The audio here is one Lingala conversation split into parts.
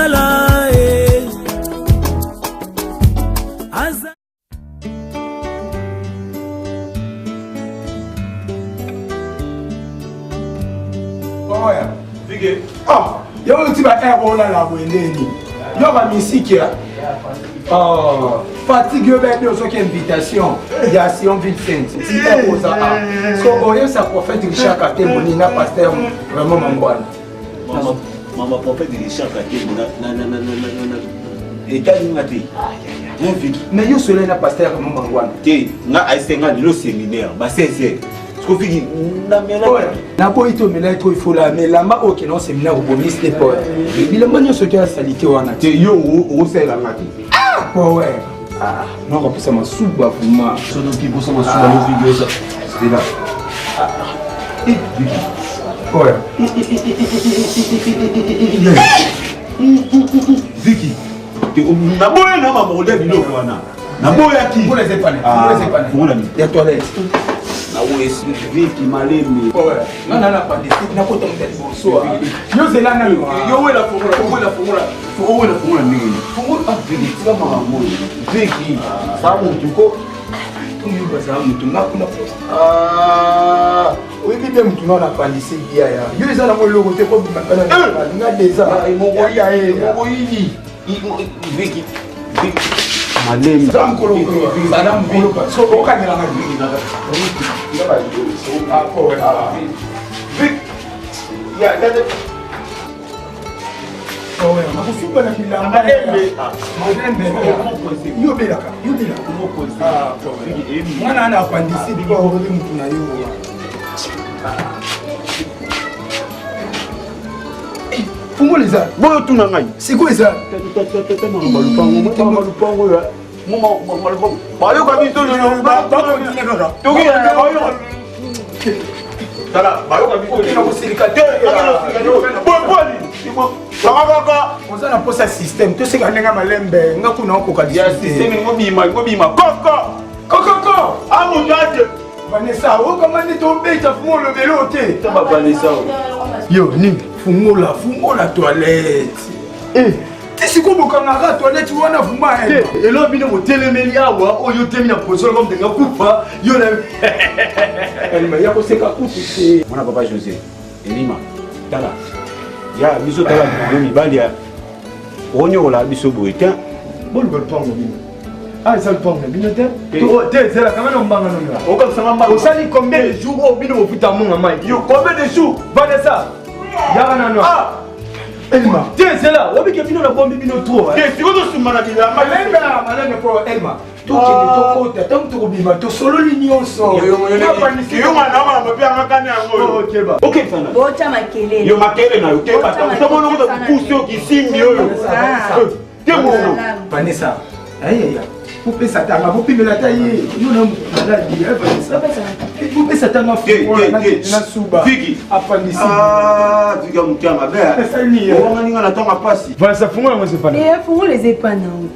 kala Yo tu vas error là la bonne. Yo va musique. Fatigue yo ben yo so qui invitation. Il y a Sion Vincent. Si ta pose a. So oyo sa prophète Richard Katemoni na pasteur vraiment mangwana. Maman prophète Richard Katemoni na et tani ngati. Mais yo seul na pasteur vraiment mangwana. Te nga aisenga lo séminaire ba 16h. Kofiki na mela na boy to mela to il faut la mais là ma OK non séminaire au bonus des potes bilamba nyoso ki salité wana te yo o sela ngati ouais non ko pesa masuba vraiment sono ki bosa masuba no video ça c'est là Vicky te na boya na mama ole biloko wana na boya ki pour les épaner les toilettes. Vicky malemi. Non, pas de site, n'a pas de bonsoir. Yo c'est là na yo. Yo la fumura nini. Fumura Vicky tu vas mama Vicky. Ça mutuko. Tungi baza mutu ngakuna. Oui bien mutu na pas de site ya. Yo eza na mo logo te ko bimaka na. Nga déjà. Mongo ya mongo yini. Vicky. Malemi. Zamkolo Madame Vicky. So okanyela na Vicky na. Vic, ya dada. Oh yeah, makufuba na bilamba. Malembe. Yo belaka. Mwana ana apandisi biko hodi mtu na yo. Fungoliza. Boyo tuna ngai. Sikuiza. Malupango ya. Malupango. Bayo kami to no. Toki bayo. Tala, bayo kami to no kusirika te. Boli. On a posé un système. Tout ce qu'on a malembe, on a qu'on a encore dit. Système ngobima. Koko. Amujaje. Vanessa, oh comment est tombé ta fumo le vélo té. Ta Vanessa. Yo, ni fumo la toilette. Si vous avez la toilette, vous avez fumé. Et là, vous avez téléméli à moi, ou vous avez une position comme des coups. Elle m'a dit que c'est un coup. Mon papa José, Elima, Tala. Ya, biso Tala, Balia. On y a la biso boïta. Bon, le pan, ah, ça le pan, c'est la caméra en banane. Vous savez combien de jours au bino au putain mon main? Combien de jours? Vanessa, Yarana. Ah! Elma, tiens, c'est là. On a vu qu'il y a un bon bibino trop. Tu vois, tu m'as dit la malade pour Elma. Tu es tant que tu bima, tu solo l'union sort. Ok, Fana. Yo makele na yo te ba. Tu vois, on a poussé qui simbi yo. Vanessa. Aïe. Vous pouvez s'attendre, vous pouvez la tailler. Nous n'avons pas la vie. Vous pouvez s'attendre à faire Vicky. Ah, tu vas me faire ma belle. On va n'y aller attendre à passer. Voilà, ça fout moi c'est pas. Et faut les épanouir.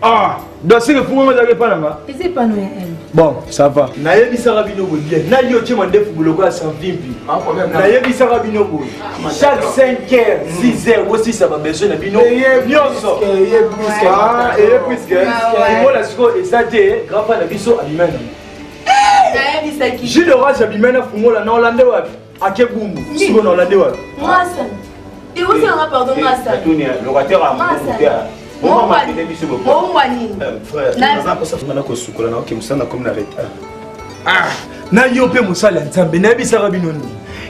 Ah, donc c'est que pour moi j'avais pas là. Les épanouir. Bon, ça va. Nayebi Sarabino bien. Nayo tu m'as dit pour le gars sans vimpi. Nayebi Sarabino boy. Chaque 5h, 6h aussi ça va besoin de bino. Nyonso. Ah, et puisque moi la sco et ça dit grand pas la biso alimena. Nayebi ça qui. J'ai le rage alimena pour moi là na Hollande wa. Akebumbu. Siko na Hollande wa. Massa. Et aussi on a pardon Massa. Locataire à mon na yo pe musala nzambe na bisaka binoni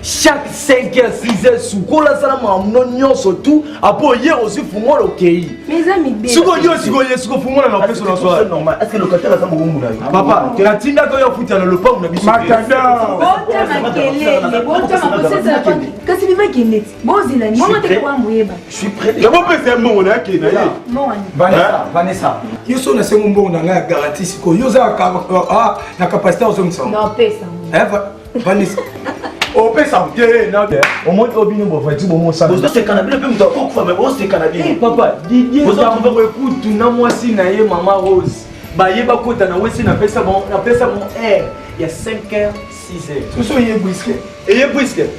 chaque 5h 6h sukola sala mamuno nyonso tout apo hier aussi fumo lokei mes amis suko yo suko fumo na peso na soir normal est-ce que locataire ça mo ngumula papa la tinda ko yo futa na lopango na biso makanda bota makele bota makosesa kasi biba kineti bozila ni mama te kwa muyeba je suis prêt je peux faire mon na ki na ye Vanessa yo so na sengo mbongo na nga garantie siko yo za na capacité aux hommes non pesa Vanessa on peut s'en tirer non au moins obino bo fati bo mo sa vous c'est cannabis pe muto okufa mais c'est cannabis papa Didier vous avez écoute na moi si na ye maman Rose ba ye ba kota na wesi na pesa bon air il y a 5h, 6h. Ce sont les brisquets. Et les brisquets.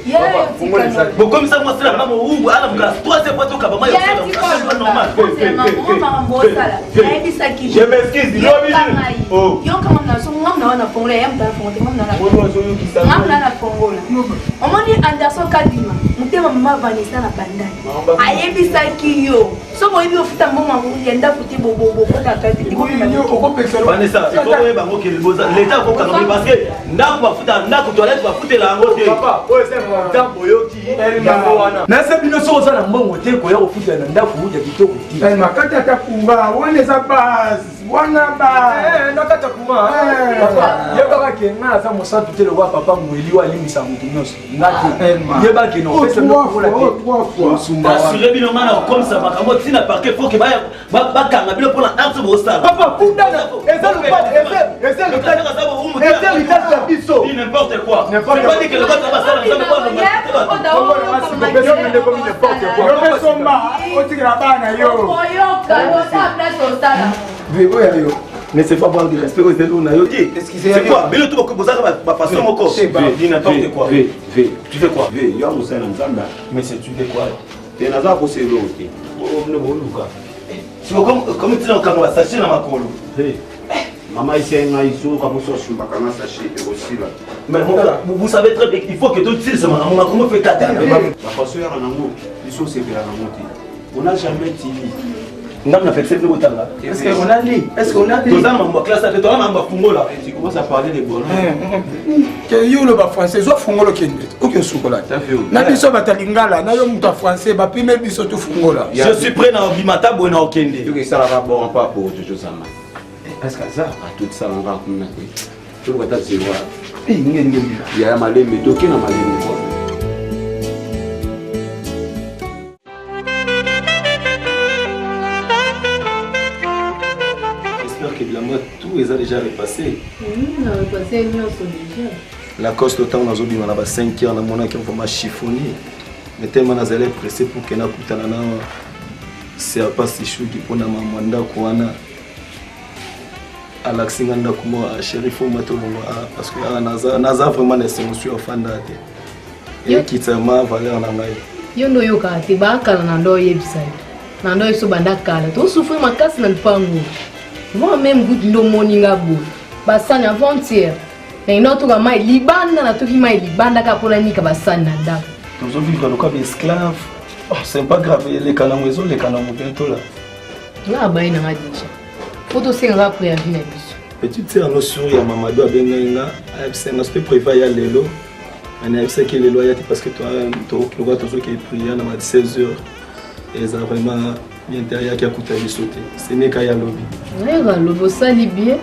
Bon, comme ça, moi, c'est la maman ou à la place. Toi, c'est pas tout comme moi. C'est normal. Je m'excuse. Vanessa, il faut que l'État parce que papa, c'est mon temps pour na sabino so za na mbongo te ko ya kofuta na ndaku ya kitoko ti. Makata takumba, wana za bas, wana ba. Nakata kuma. Papa, yeba ke na za mosantu te le wa papa mweli wa limisa mutu nyonso. Ngati. Yeba ke no pesa no ko la ke. Assurer bino mana comme ça makambo tina parquet faut que ba kanga bino pour la arte bo star. Papa, kundana. Eza le pas, eza le pas. Eza le pas biso. N'importe quoi. N'importe quoi. Que le va ça ça ça pas mais c'est pas voir du respect aux élus na yoki. C'est quoi? Mais le tout que vous avez ma façon encore. C'est n'importe quoi. Tu fais quoi? Yo musa na nzamba. Mais c'est tu fais quoi? Te naza ko se lo te. O ne boluka. Si comme tu n'as qu'à me sachet na makolo. Maman ici a iso ka muso shumba kana sachet et aussi là. Mais vous savez très bien qu'il faut que tout tire ce moment comment fait tata. La façon ya na ngo, iso c'est bien na ngoti. On n'a jamais tiré. On a fait cette note là. Est-ce qu'on a dit? Est-ce qu'on a dit? Toi, ma classe, toi, ma fungola. Tu commences à parler des bonhommes. Que yo le ba français, zo fungola kende. Aucun chocolat. Na biso batalingala, na yo muta français, ba pime biso to fungola. Je suis prêt na bimata bona okende. Tu que ça va bon pas pour Jojo Sama. Est-ce que ça? À tout ça on va comme na. Tu vois ta c'est voir. Il y a malembe, to kina malembe quoi. Tout est déjà repassé. Repassé déjà. La coste autant dans Zobi, on a 5 heures, on a vraiment chiffonné. Mais tellement on est pressé pour que nous c'est pas si chou qui pour Namanda Kouana. Alaxinganda Kumo, Shérif Matolonga, parce que Naza vraiment des émotions au fond d'ate. Et qui t'a ma valeur en maille. Yo no yo ka te ba kala na ndo yebisa. Na ndo so banda kala. To souffrir ma casse na pango. Moi-même, je suis moninga bou. Basani avant-hier. Mais une autre mai libanda na toki mai libanda ka pona nika basani na da. Nous vivre le cas d'esclave. Oh, c'est pas grave, les canamouezo, les canamou bientôt là. Là ba ina ngadicha. Photo senga préavis na biso. Petite sœur no sur ya Mamadou abenga, c'est un aspect privé ya lelo. On a vu que les lois parce que toi tu vois toujours qui prier na 16h. Et ça vraiment l'intérieur qui a coûté à sauter. Ce n'est qu'à y lobby. Oui, le sali bien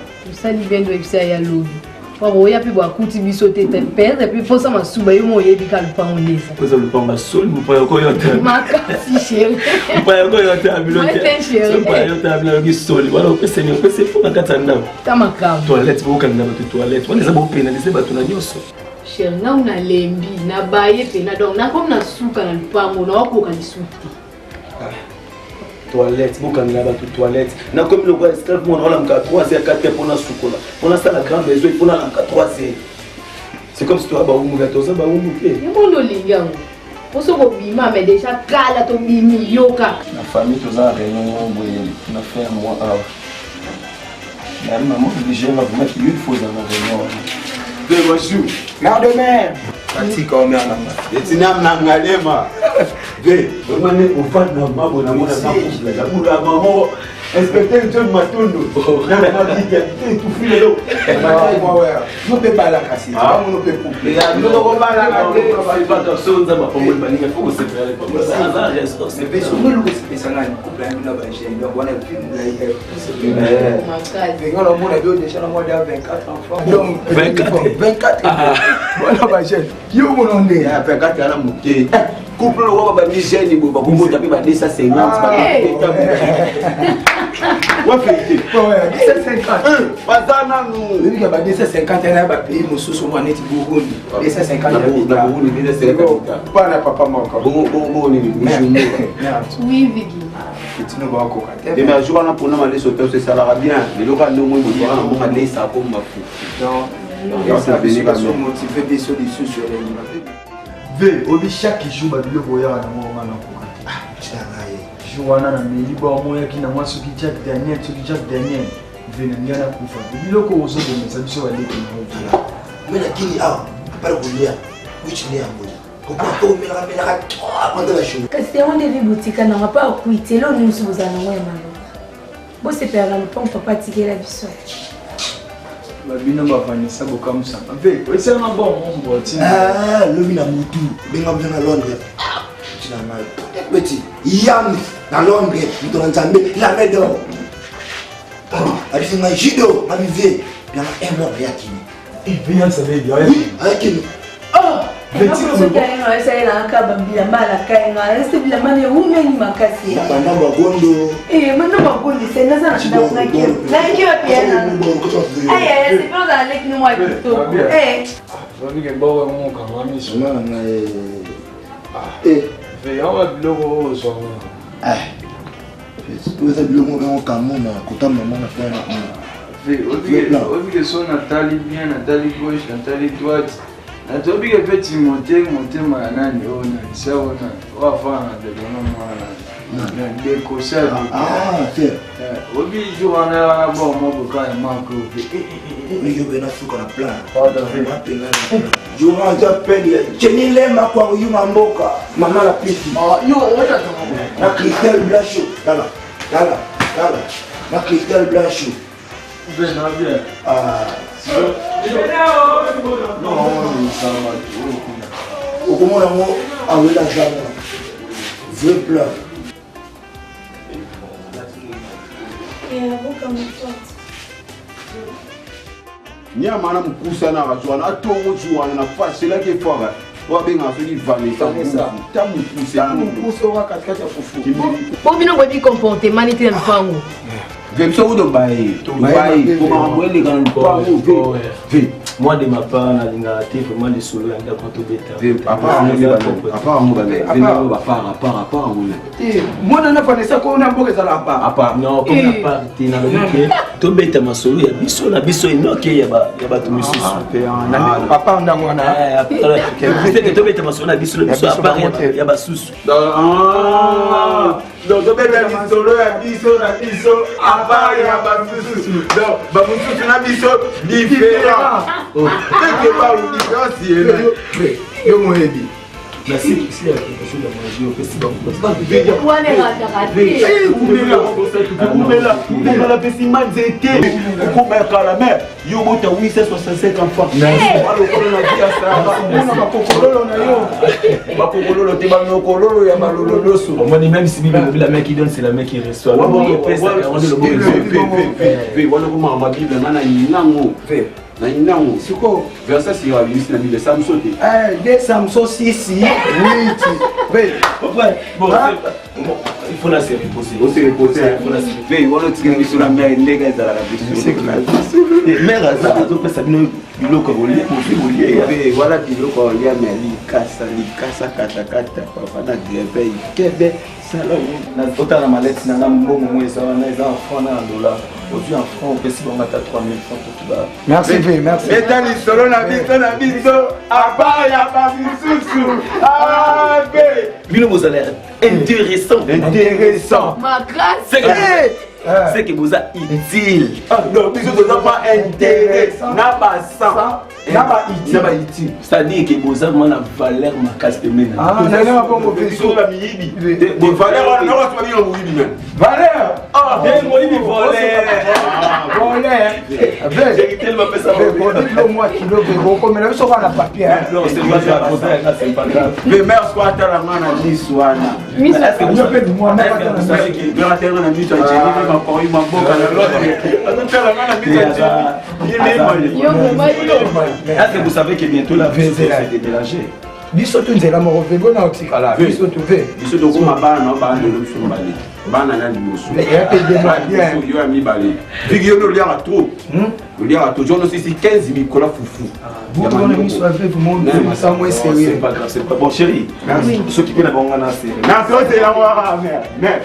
de l'excès à lobby. Pour y a plus beaucoup de sauter tes pères et puis pour ça ma souba yo moye di kal pa on les. Pour ça le pa ma sol, vous pas encore yote. Ma kasi chérie. Vous pas encore yote à bilote. Vous pas yote à bilote sol. Voilà, on peut saigner, on peut se pour en katanda. Tamaka. Toilette vous kan na toilette. On les a beau pénaliser ba tuna nyoso. Chérie, na una lembi, na baye pe na donc na comme na suka na lupango na wako kalisuti. Toilette, bon quand il y a toute toilette. Na comme le gars esclave mon on a 3 et 4 pour na soukola. On a ça la grande maison, il faut na 3 et. C'est comme si tu as ba umu gato ça ba umu pe. Mon olinga. Poso ko bima mais déjà kala to bimi yoka. La famille tous en réunion on a fait un mois avant. La maman obligée va vous mettre une fois dans la réunion. De bonjour. Non demain. Ati ko me ana. Etinam na ngalema. Ve, omane ufana mambo na mona na la mula mamo. Inspecteur John Matondo. Na mabika tout file lo. Non peut pas la casser. Ah, on peut couper. Ya no ko bala ka C'est pas comme ça on va pas moi bani faut se faire pas ça ça reste c'est pas sur le c'est ça là couple na ba j'ai donc on a plus Ma case. on a mon avion déjà dans moins de 24 enfants. Donc 24. Voilà ba j'ai. Yo mon on est ya 24 ala muke. Couple lo ba ni jeune bo ba ko tapi ba 250 ba. Wa fait. Ouais, 250. Bazana nous. Lui qui a 250 na ba pays mususu mo net Burundi. 250 na Burundi 250. Pas na papa mon encore. Bon ni musumu. Oui, Vicky. Tu ne vas encore. Et mais jour on a pour nous aller sauter c'est ça la bien. Les locaux nous moi on va aller ça comme ma fou. Non. Ça va motiver des solutions sur les lignes. Ve, obi chaque jour babilo boya na mwa na kokati. Jour wana na meli ba moya ki na mwa soki Jack Daniel, ve na ngana kufa. Biloko ozo de mesa biso ba leki na obi. Mais lakini ah, para kulia. Which ni ambo. Kokoko mela kwanda la show. Kasi on devait boutique na pas kuite lo nous vous allons moi malo. Bo se perdre le pont papa tirer la biso. Babino bavanisa bokamusa. Ve, ese na bon mon boti. Ah, lobi na mutu. Benga na Londres. Tina mal. Petit, yam na Londres, mtona nzambe la medo. Alifinga jido, abive. Bien un mois ya kini. Il vient ça veut dire. Oui, akini. Ah, ce qui a essayé na kaba bila mala kainga, est-ce bila mane umeni makasi. Bana bagondo. Maintenant bagondo c'est na sana na kio. Na kio pia na. C'est pas dans les nous moi plutôt. Vabi ke bawa mon kamami so. Ve yawa biloko ozo. Tout ça biloko na kamona, kota maman na faire. Ve, obi ke so Nathalie bien, Nathalie gauche, Nathalie droite. Natobi ke petit monter manani ona, ça ona. Wa fa na de bona de kosa. C'est. Obi joana wana bo mo buka e manko. Yo bena suka na plan. Yo ranja peli. Cheni lema kwa yuma mboka. Mama la piti. Yo wata na Christelle Blanchot. Dala. Na Christelle Blanchot. Bien. Non, ça va. Au comment l'amour a eu la jambe. Vrai plan. Nyama na mkusana wazwana atongo juwana na fasi la ke fora wa benga so di vanessa tamu Mkuso wa katikati ya fufu. Bo bino ngwe bi comportement ni tena mpango. Vemso udo bae kuma mwele kana mpango ve moi de ma part nalinga te vraiment les solo yanga quand to beta à part Moi na fanesa ko na mboka za la pa. non comme la partie na loke to beta masolo ya biso inoke ya ba to misusu Papa ndango na. que to beta masolo na biso à part ya ba susu. Donc to beta masolo ya biso à part ya ba susu. Donc ba mususu na biso différent. Quelque part où différence Yo moyebi. Mais si il y a quelque chose à manger au festival, la festival zété comme la mer yo bota 865 enfants même si la mère qui donne c'est la mère qui reçoit. Na inango siko versa si wa ministre na Bible Samson De Samson 6 8. Bon, il faut la se reposer. On se reposer. Ve wala tigani sur la mer ndega za la biso. Mère azara zo pesa bino biloko bolie ko bolie ya. Ve wala biloko olia meli kasa kata papa na greve kebe salon na tota na mallette na mbongo mweza wana eza en francs na dollar. Aujourd'hui en francs on peut si on a 3000 francs tout bas. Merci V, merci. Eta ni solo na biso aba ya ba bisusu. Ah ve. Bino vous allez intéressant. Ma grâce. C'est que vous êtes utile. Non, biso doza pas intéressant. Na ba sang. Na ba utile. C'est-à-dire que vous avez une valeur makasi de mena. Na pas mon biso la miyibi. De valeur na ba twa bingo miyibi men. Valeur. Bien moyibi voleur. Voleur. J'ai tellement fait ça. Dites-le moi kilo de comme là sur la papier. Non, c'est pas grave, c'est pas grave. Mais mère soit à la main à l'histoire. Est-ce que vous savez que moi na biso encore une maboka na l'autre. Attends la main à biso. Est-ce que vous savez que bientôt la vie c'est déménager? Biso tu nzela mo revego na otikala. Biso tu ve. Biso to kuma bana ba de l'option balé. Bana na liboso. Mais il y a que des bien. Yo ami balé. Figure no liara trop. Le liara trop. Jono si 15 Nicolas Foufou. Vous on a mis sur avec mon ça moins sérieux. C'est pas grave, c'est pas bon chéri. Merci. Ceux qui viennent à na série. Na so c'est la moi mère.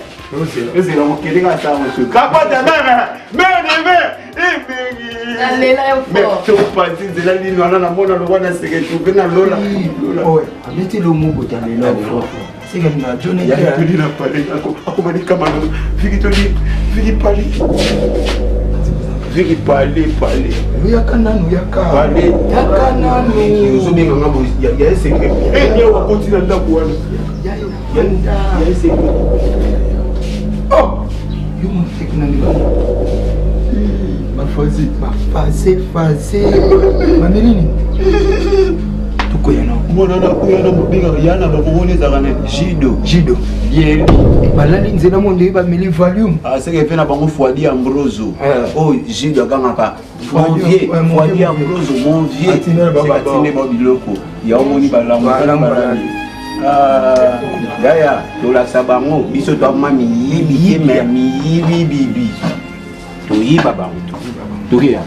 C'est la mo kelinga ça monsieur. Capable de mère. Mère de mère. Allez là, Mais tu pas dit de la ligne, on a la mona, le roi n'a pas été trouvé dans l'eau. Oui, mettez le mot dans les là. C'est comme ça, Johnny. Il y a un peu de la palais, comment dit Kamano, Philippe Palais. Philippe Palais, Palais. Il y a Kanano, il y a Palais. Il y a Kanano. Il y a un secret. Et il y a un continent d'Akouane. Il y a un secret. Oh! You want to take me Fazé. Mandelini. Tuko yana. Mwana na kuyana mbiga yana baboneza kana Jido. Yeli. Balali nzela monde ba meli volume. Ah c'est que fait na bango Fwadi Ambroso. Oh Jido kangaka. Fwadi Ambroso mon vieux. Atine babiloko. Ya omoni balamba. Ah Gaya tola sabango biso to mami yibi bibi. To yiba bango. Tokia.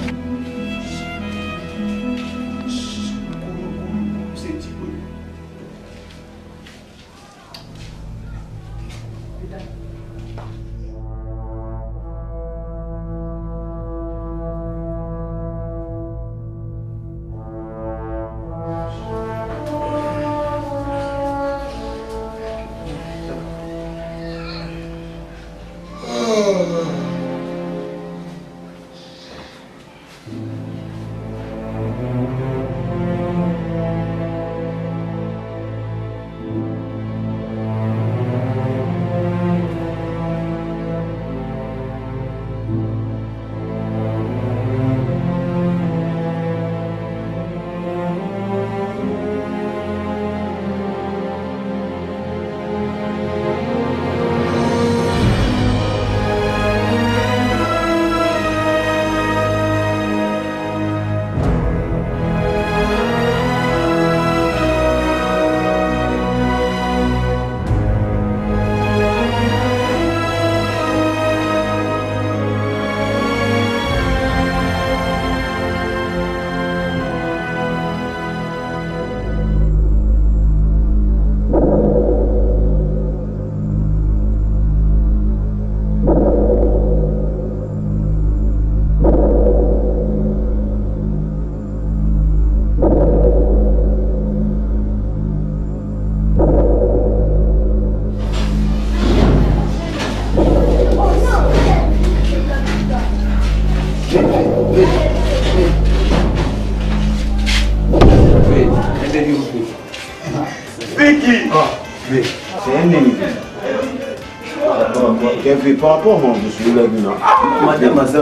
Par rapport à mon monsieur Laguna.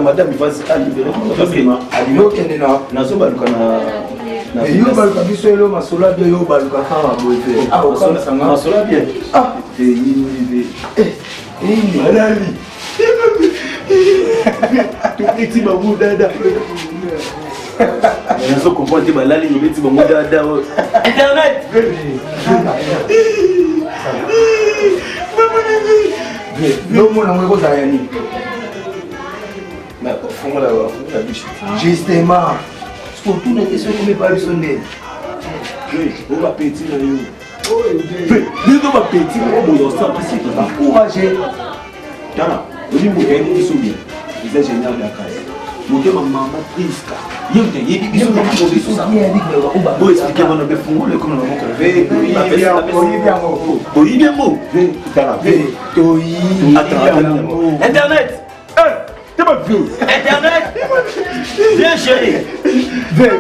Madame, il va se libérer. Parce que Adino Kenena, Nazoba Lukana. Yo baluka biso elo masola bien yo baluka kama boete. Ah, masola bien. Ah, Malali. Tu petit babou dada. Nazo comprendre balali ni petit babou dada. Internet. Non, mon amour, vous avez dit. Justement, surtout les questions qui me parlent de son nez. Oui, on va péter dans le. Oui, on va péter dans le. On va encourager. Dana, on dit que vous êtes bien. Vous êtes génial de la case. Vous êtes maman Priska. Vous êtes bien. Vous êtes bien. Vous Internet. Internet. Viens chérie.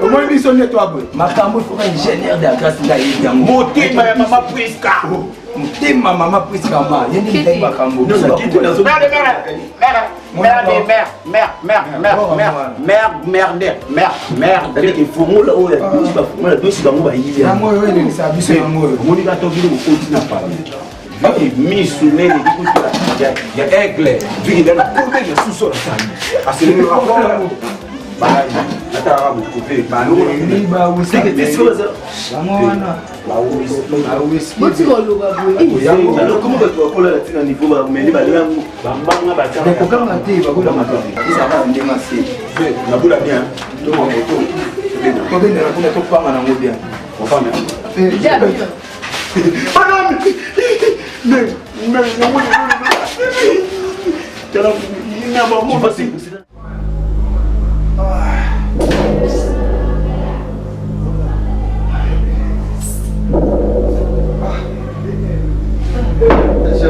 Comment ils sont toi? Makambo faut un ingénieur de la classe là. Monter ma maman Priska. Monter ma maman Priska. Il y a des makambo. Merde. Il faut moi là où la douce dans mon bailli. Moi oui, ça abuse moi. Mon gars toi il continue à parler. Mi souné il y a aigle. Vu qu'il a coupé le sous-sol. Parce que le rapport là. Attends, vous coupez. Bah non, c'est que c'est ça. Comment tu vas la niveau mais les balles Yo,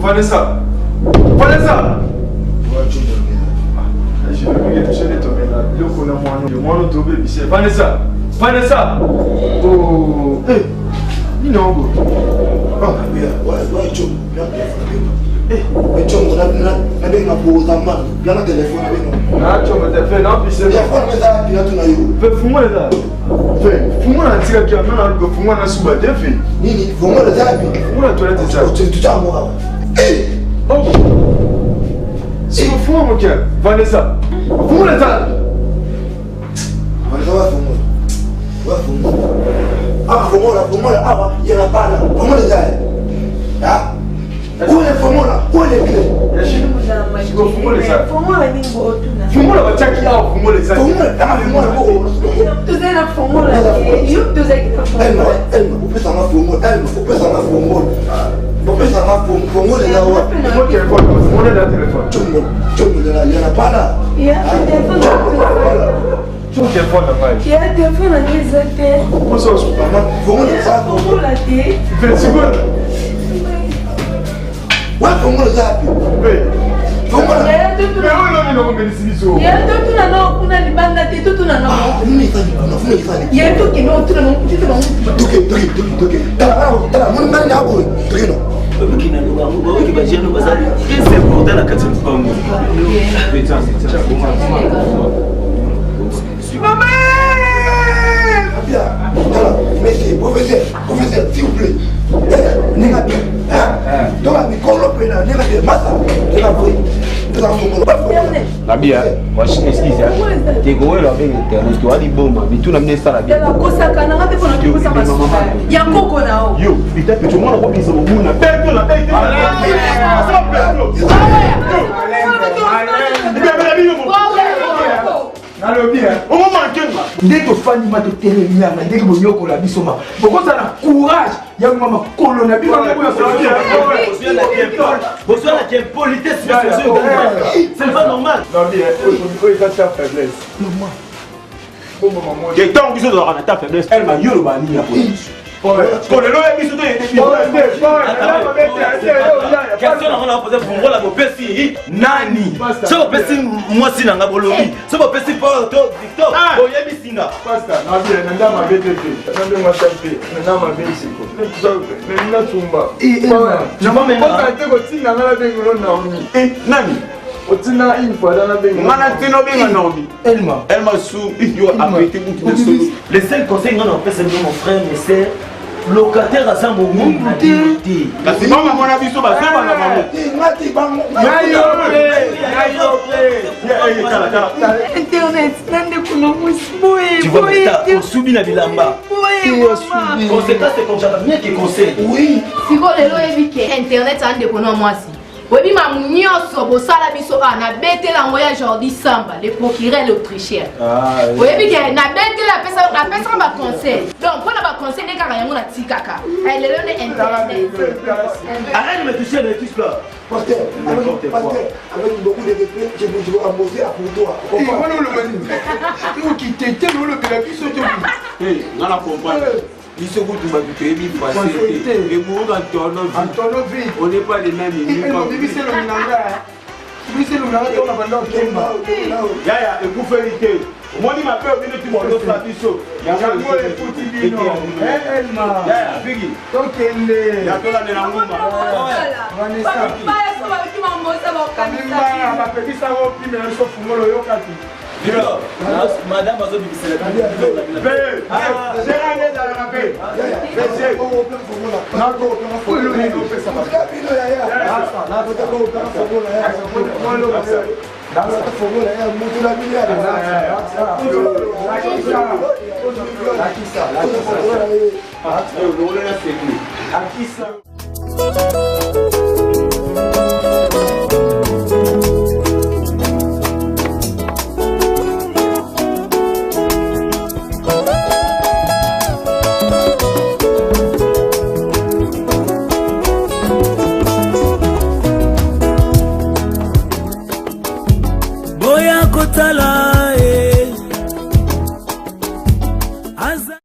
Vanessa! Vanessa! Je vais toucher les tomates là. Le moi, on tombe, Vanessa! Vanessa! Oh! Eh! Il est en haut. Ah, bien. Ouais, Chum. Eh, mais Chum, on a bien ma pause à mal. Il y a un téléphone avec nous. Ah, Chum, t'as fait non, puis c'est. Il y a quoi, mais ça, il y a tout là. Fais-moi là. Fais-moi là, tu sais qu'il y a un fais-moi là sous bas, fais. Nini, fais-moi là, ça. Fais-moi là, toilette, c'est ça. Tu as moi. Eh! Oh! C'est fou, mon cœur. Vanessa! Fais-moi là, ça. Vanessa, va, fais-moi. Va, fais-moi. Ah, fais-moi là. Ah, il n'y en a pas là. Fais-moi là, ça. Ah? Où est fais-moi là? Où est les clés? Fais-moi là, ça. Fais-moi la ligne au tout là. Fais-moi là, va checker là, fais-moi là, ça. Fais-moi là, fais-moi là. Tu sais la fais-moi là. You tu sais que la Elle fais-moi. on peut s'en faire fais-moi. On peut s'en faire fais-moi. On peut s'en faire fais-moi là. Fais-moi téléphone, fais-moi là, téléphone. Il n'y en a pas là. Il y a un téléphone là. Tu as téléphone là, Il y a un téléphone là, les acteurs. comment ça se passe? Fais-moi là, ça. Fais-moi là, t'es. Fais seconde. Ouais, fais-moi là, ça. Fais-moi là. Il y a un tout Mais là. on a mis le médecin. Il y a un tout là, non, on a les bandes là, t'es tout là, non. Fais-moi là, Il y a un tout qui est non, tout là, non, tu te manges. Toke. Tala, mon mari n'a pas. Toke non. Bien. Tala, monsieur, professeur, s'il vous plaît. Nega bien. Donc, mi colloque là, nega bien. Massa. Nega vrai. Nabia, excuse moi. Tu es là avec internet, tu as dit bon, mais tout l'amener ça là bien. La cosa kana ngate pona kukosa masuka. Ya koko nao. Yo, peut-être que tu m'as pas besoin de mon appel, tu l'as fait. Au moment où dès que Fanny m'a donné le dès que vous avez la bisoma, pourquoi ça a courage? Il y a un moment colonne, il y a un politesse, c'est pas normal. Non, mais il faut faire faiblesse. Et tant que vous aurez ta faiblesse, elle m'a dit le bani à police. nani so bopesi mwasi nanga bolobi so bopesi poto Victor oyebisinga Pastor na bien nda mabete te nda mwachape nda mabete ko nda tumba tu vas me pas te ko tinga ngala bengo na Nani? otina une fois dans la bengo Mana tino benga Naomi. Elle m'a sous yo arrêté beaucoup de solo. les seuls conseils qu'on a fait c'est de mon frère mes sœurs locataire à Sambogo Kasi mama mwana biso ba sema na mama. Ngati bango. Internet, nande kuna musboye. tu vois mais osubi na bilamba conséquence c'est comme ça bien qui conseille Oui. siko lelo yebi ke internet ande kono mwasi oyebi mamu nyonso bosala biso na betela yango ya Jordi Samba le procureur l'autrichien oyebi ke na betela apesaka baconseil donc mpona baconseil nde kaka yango na tikaka lelo nde internet arrête de me toucher les touches là Pasteur, avec beaucoup de respect, je vais embaucher à pour toi. Nana comprendre. Il se goûte ma vie, il facilité. Et vous, Antonovic, on n'est pas les mêmes. Yaya, et vous félicitez. Moi, il m'a peur de tu m'en offres la biseau. Il y a un peu de petit vino. Yaya, Biggie. Il y a tout là de la mouma. madame a dit c'est tala